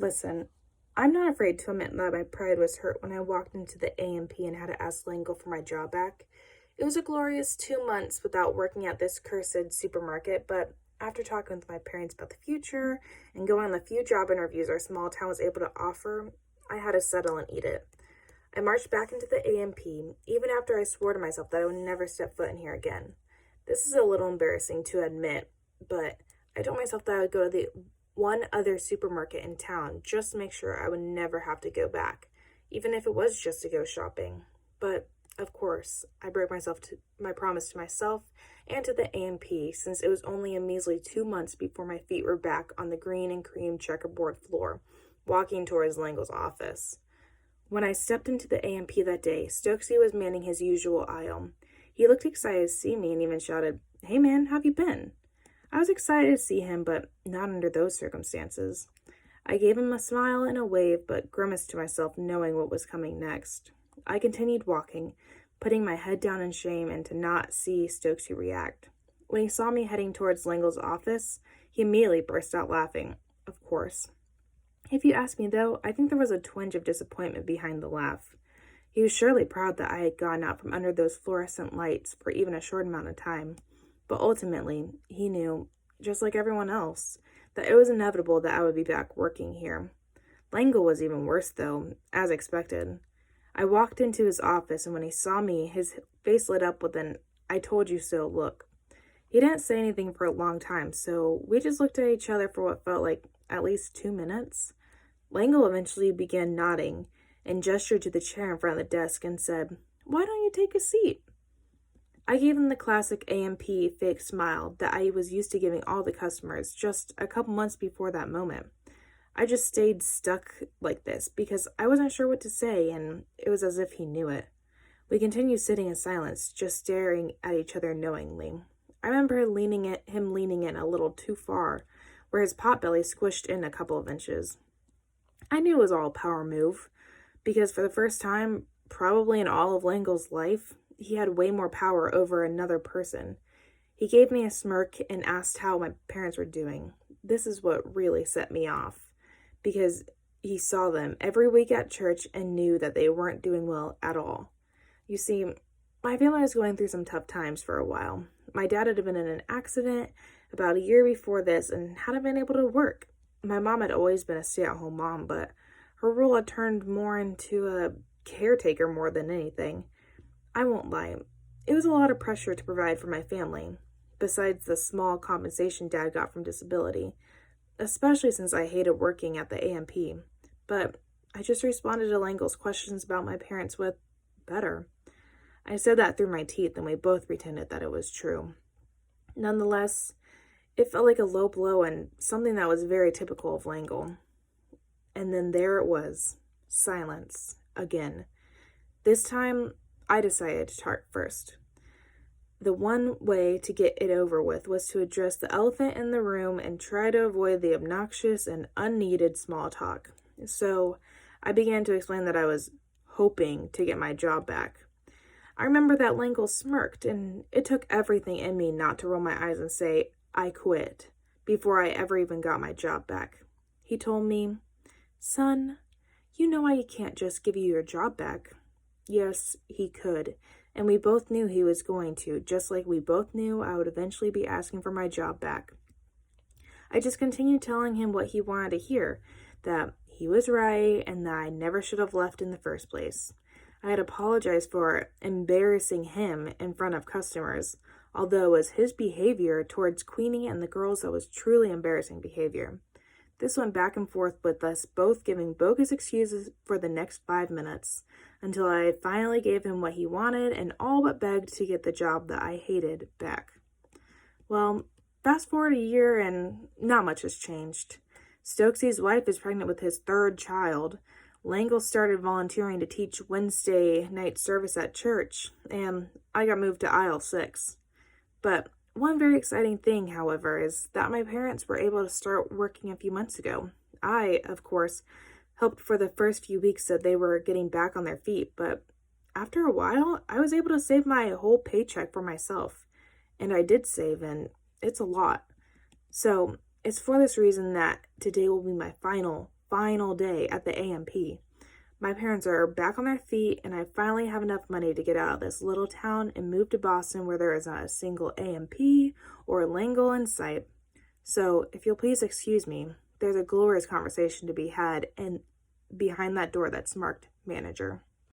Listen, I'm not afraid to admit that my pride was hurt when I walked into the A&P and had to ask Langle for my job back. It was a glorious 2 months without working at this cursed supermarket, but after talking with my parents about the future and going on the few job interviews our small town was able to offer, I had to settle and eat it. I marched back into the A&P, even after I swore to myself that I would never step foot in here again. This is a little embarrassing to admit, but I told myself that I would go to the one other supermarket in town just to make sure I would never have to go back, even if it was just to go shopping. But of course, I broke my promise to myself and to the A&P, since it was only a measly 2 months before my feet were back on the green and cream checkerboard floor, walking towards Langle's office. When I stepped into the A&P that day, Stokesy was manning his usual aisle. He looked excited to see me and even shouted, "Hey man, how have you been?" I was excited to see him, but not under those circumstances. I gave him a smile and a wave, but grimaced to myself, knowing what was coming next. I continued walking, putting my head down in shame and to not see Stokesy react. When he saw me heading towards Langle's office, he immediately burst out laughing, of course. If you ask me, though, I think there was a twinge of disappointment behind the laugh. He was surely proud that I had gotten out from under those fluorescent lights for even a short amount of time. But ultimately, he knew, just like everyone else, that it was inevitable that I would be back working here. Langle was even worse, though, as expected. I walked into his office, and when he saw me, his face lit up with an "I told you so" look. He didn't say anything for a long time, so we just looked at each other for what felt like at least 2 minutes. Langle eventually began nodding and gestured to the chair in front of the desk and said, "Why don't you take a seat?" I gave him the classic A&P fake smile that I was used to giving all the customers just a couple months before that moment. I just stayed stuck like this because I wasn't sure what to say, and it was as if he knew it. We continued sitting in silence, just staring at each other knowingly. I remember him leaning in a little too far, where his potbelly squished in a couple of inches. I knew it was all a power move, because for the first time, probably in all of Langle's life, he had way more power over another person. He gave me a smirk and asked how my parents were doing. This is what really set me off, because he saw them every week at church and knew that they weren't doing well at all. You see, my family was going through some tough times for a while. My dad had been in an accident about a year before this and hadn't been able to work. My mom had always been a stay-at-home mom, but her role had turned more into a caretaker more than anything. I won't lie, it was a lot of pressure to provide for my family, besides the small compensation Dad got from disability, especially since I hated working at the A&P. But I just responded to Langle's questions about my parents with better. I said that through my teeth, and we both pretended that it was true. Nonetheless, it felt like a low blow and something that was very typical of Langle. And then there it was, silence, again. This time, I decided to talk first. The one way to get it over with was to address the elephant in the room and try to avoid the obnoxious and unneeded small talk. So I began to explain that I was hoping to get my job back. I remember that Langle smirked, and it took everything in me not to roll my eyes and say, "I quit," before I ever even got my job back. He told me, "Son, you know I can't just give you your job back." Yes, he could, and we both knew he was going to, just like we both knew I would eventually be asking for my job back. I just continued telling him what he wanted to hear, that he was right and that I never should have left in the first place. I had apologized for embarrassing him in front of customers, although it was his behavior towards Queenie and the girls that was truly embarrassing behavior. This went back and forth with us both giving bogus excuses for the next 5 minutes, until I finally gave him what he wanted and all but begged to get the job that I hated back. Well, fast forward a year and not much has changed. Stokesy's wife is pregnant with his 3rd child. Langle started volunteering to teach Wednesday night service at church, and I got moved to aisle 6. But one very exciting thing, however, is that my parents were able to start working a few months ago. I, of course, helped for the first few weeks that they were getting back on their feet, but after a while, I was able to save my whole paycheck for myself. And I did save, and it's a lot. So it's for this reason that today will be my final final day at the AMP. My parents are back on their feet, and I finally have enough money to get out of this little town and move to Boston where there is not a single AMP or Langle in sight. So, if you'll please excuse me, there's a glorious conversation to be had and behind that door that's marked manager.